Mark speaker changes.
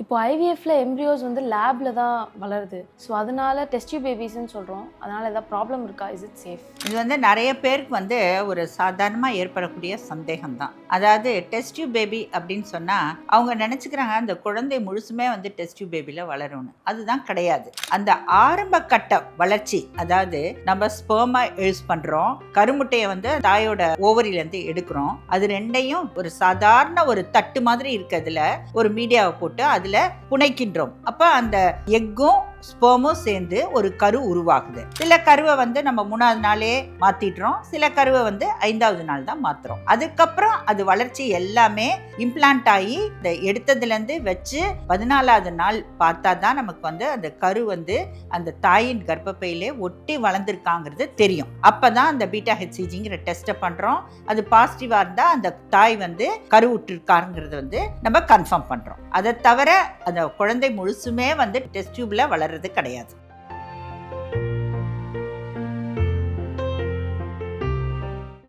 Speaker 1: இப்போ ஐவிஎஃப்ல எம்ப்ரியோஸ் வந்து லேப்ல தான் வளருது. ஸோ அதனால டெஸ்ட் டியூப் பேபிஸ்ன்னு சொல்கிறோம். அதனால ஏதாவது ப்ராப்ளம் இருக்கா? Is it safe?
Speaker 2: இது வந்து நிறைய பேருக்கு வந்து ஒரு சாதாரணமாக ஏற்படக்கூடிய சந்தேகம் தான். அதாவது டெஸ்ட் டியூப் பேபி அப்படின்னு சொன்னால் அவங்க நினச்சிக்கிறாங்க அந்த குழந்தை முழுசுமே வந்து டெஸ்ட் டியூப் பேபியில் வளரும்னு. அதுதான் கிடையாது. அந்த ஆரம்ப கட்ட வளர்ச்சி, அதாவது நம்ம ஸ்பெர்மை யூஸ் பண்ணுறோம், கருமுட்டையை வந்து தாயோட ஓவரியிலேருந்து எடுக்கிறோம், அது ரெண்டையும் ஒரு சாதாரண ஒரு தட்டு மாதிரி இருக்கிறதுல ஒரு மீடியாவை போட்டு அதில் புனைக்கின்றோம். அப்போ அந்த எக்கும் ஸ்பெர்மும் சேர்ந்து ஒரு கரு உருவாகுது. சில கருவை வந்து நம்ம 3வது நாளே மாத்திடுறோம், சில கருவை வந்து 5வது நாள் தான் மாத்துறோம். அதுக்கப்புறம் அது வளர்ச்சி எல்லாமே இம்ப்ளான்ட் ஆகி இந்த எடுத்ததுலேருந்து வச்சு 14வது நாள் பார்த்தா தான் நமக்கு வந்து அந்த கரு வந்து அந்த தாயின் கர்ப்பப்பையிலே ஒட்டி வளர்ந்துருக்காங்கிறது தெரியும். அப்பதான் அந்த பீட்டா ஹெச்சிஜிங்கிற டெஸ்ட்டை பண்றோம். அது பாசிட்டிவா இருந்தா அந்த தாய் வந்து கரு விட்டுருக்காருங்கிறது வந்து நம்ம கன்ஃபார்ம் பண்றோம். அதை தவிர அந்த குழந்தை முழுசுமே வந்து டெஸ்ட் டியூப்ல வளர்றது கிடையாது.